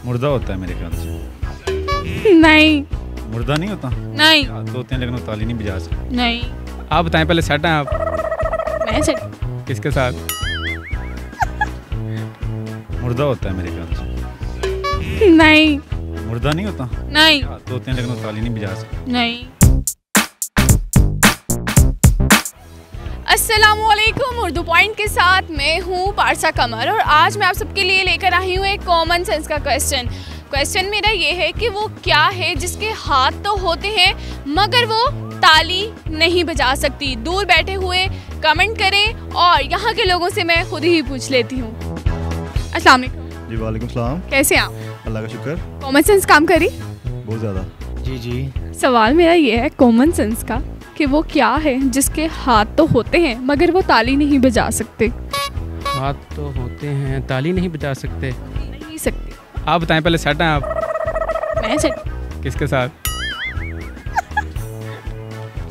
मुर्दा होता है मेरे ख्याल से। नहीं। मुर्दा नहीं होता? नहीं। हाथ तो होते हैं लेकिन वो ताली नहीं बजा सकते। नहीं। आप बताएं, पहले सेट हैं आप? मैं सेट। किसके साथ? मुर्दा होता है मेरे ख्याल से। नहीं। मुर्दा नहीं होता? नहीं। हाथ तो होते हैं लेकिन वो ताली नहीं बजा सकते। नहीं। अस्सलामुअलैकुम, उर्दू पॉइंट के साथ मैं हूँ पारसा कमर और आज मैं आप सबके लिए लेकर आई हूँ एक कॉमन सेंस का क्वेश्चन मेरा ये है कि वो क्या है जिसके हाथ तो होते हैं मगर वो ताली नहीं बजा सकती। दूर बैठे हुए कमेंट करें और यहाँ के लोगों से मैं खुद ही पूछ लेती हूँ। अस्सलाम वालेकुम। जी वालेकुम सलाम। कैसे हैं आप? अल्लाह का शुक्र। कॉमन सेंस काम करी? बहुत ज़्यादा। जी। सवाल मेरा ये है कॉमन सेंस का कि वो क्या है जिसके हाथ तो होते हैं मगर वो ताली नहीं बजा सकते। हाथ तो होते हैं, ताली नहीं बजा सकते। नहीं सकते। आप बताएं, पहले सेट हैं आप? मैं सेट। किसके साथ?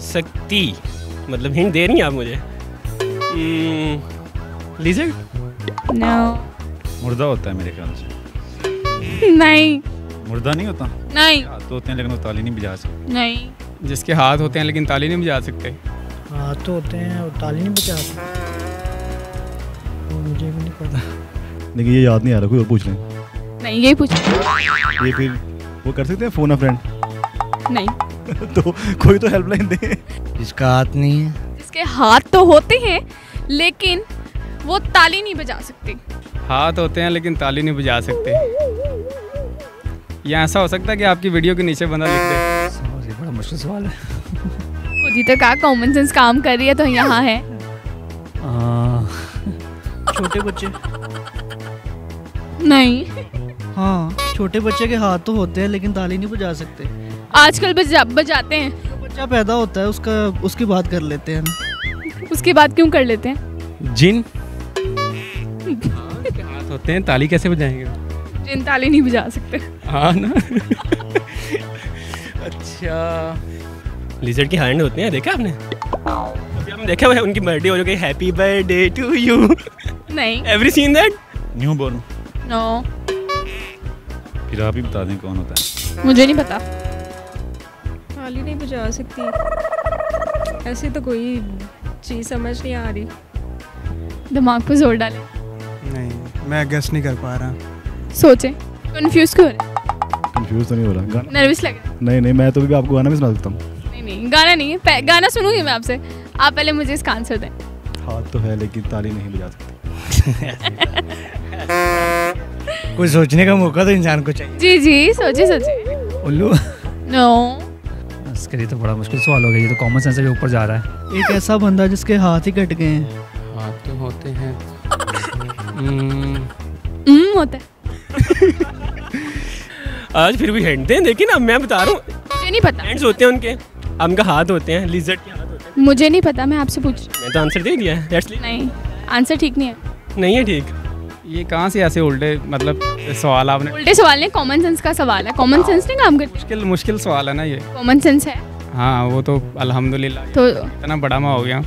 सकती मतलब हिंट दे रही हैं आप मुझे? लिजर्ड? नो। मुर्दा होता है मेरे ख्याल से। नहीं। मुर्दा नहीं होता? नहीं। हाथ तो होते हैं लेकिन वो ताली नहीं बजा सकते। नहीं। जिसके हाथ होते हैं लेकिन ताली नहीं बजा सकते। हाथ तो होते हैं और ताली नहीं बजा सकते। मुझे भी नहीं पता। लेकिन ये याद नहीं आ रहा, कोई और पूछ लें। नहीं, यही पूछ। ये फिर वो कर सकते हैं फ़ोन अ फ्रेंड? नहीं। तो कोई तो हेल्पलाइन दे। जिसका हाथ नहीं है, जिसके हाथ तो होते हैं लेकिन वो ताली नहीं बजा सकते। हाथ होते हैं लेकिन ताली नहीं बजा सकते। या ऐसा हो सकता है कि आपकी वीडियो के नीचे बंदा लिख दे। ये बड़ा मुश्किल सवाल है। खुद ही तो कहा कॉमन सेंस काम कर रही है तो यहाँ है। छोटे बच्चे। नहीं। हाँ, छोटे बच्चे के हाथ तो होते हैं लेकिन ताली नहीं बजा सकते। आजकल बजाते हैं। जो बच्चा पैदा होता है उसकी बात कर लेते हैं ना। उसके बाद क्यों कर लेते हैं? जिन उसके हाथ होते हैं, ताली कैसे बजाएंगे? जिन ताली नहीं बजा सकते। हाँ ना। अच्छा, लिजर्ड के हैंड होते हैं, देखा आपने? अभी हमने देखा हुआ है उनकी बर्थडे हो गई, हैप्पी बर्थडे टू यू। नहीं। Every seen that? New born. No. फिर आप ही बता दें कौन होता है। मुझे नहीं पता। ताली नहीं बजा सकती, ऐसी तो कोई चीज़ समझ नहीं आ रही। दिमाग पे जोर डालें। नहीं, मैं गेस नहीं कर पा रहा। सोचें। कंफ्यूज क्यों हो रहे? कंफ्यूज तो नहीं हो रहा। गाना? नर्वस लग रहा? नहीं, मैं तो भी आपको गाना भी सुना सकता हूँ। नहीं, गाना नहीं है। गाना सुनूंगी मैं आपसे। आप पहले मुझे इसका आंसर दें। हाथ तो है लेकिन ताली नहीं बजा सकते। कुछ सोचने का मौका तो इंसान को चाहिए। जी, सोचिए। उल्लू। नो। इसके लिए तो बड़ा मुश्किल सवाल हो गया, ये तो कॉमन सेंस से भी ऊपर जा रहा है। एक ऐसा बंदा जिसके हाथ ही कट गए हैं। हाथ तो होते हैं। होता है। आज फिर भी हिंट दें, देखिए ना मैं बता रहा हूँ। मुझे नहीं पता। हैंड्स होते हैं उनके, उनका हाथ होते हैं, लिजर्ड के हाथ होते हैं। मुझे नहीं पता, मैं आपसे पूछ रही मैं तो आंसर दे दिया है, दैट्स हूँ। नहीं, आंसर ठीक नहीं है। नहीं है ठीक। ये कहाँ से ऐसे उल्टे मतलब सवाल आपने? उल्टे सवाल नहीं, कॉमन सेंस का सवाल है। कॉमन सेंस नहीं काम करती। मुश्किल सवाल है ना ये। कॉमन सेंस है हाँ, वो तो अल्हम्दुलिल्लाह तो इतना बड़ा मैं हो गया।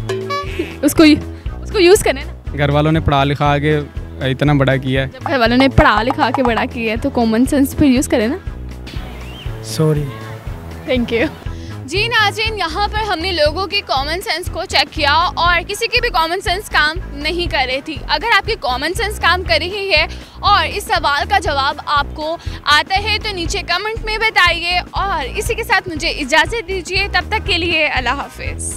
उसको यूज़ करें ना। घर वालों ने पढ़ा लिखा के इतना बड़ा किया है। जब घर वालों ने पढ़ा लिखा के बड़ा किया है तो कॉमन सेंस फिर यूज़ करें ना। सॉरी। Thank you. जी नाज़रीन, यहाँ पर हमने लोगों की कॉमन सेंस को चेक किया और किसी की भी कॉमन सेंस काम नहीं कर रही थी। अगर आपकी कॉमन सेंस काम कर रही है और इस सवाल का जवाब आपको आता है तो नीचे कमेंट में बताइए और इसी के साथ मुझे इजाज़त दीजिए। तब तक के लिए अल्लाह हाफिज़।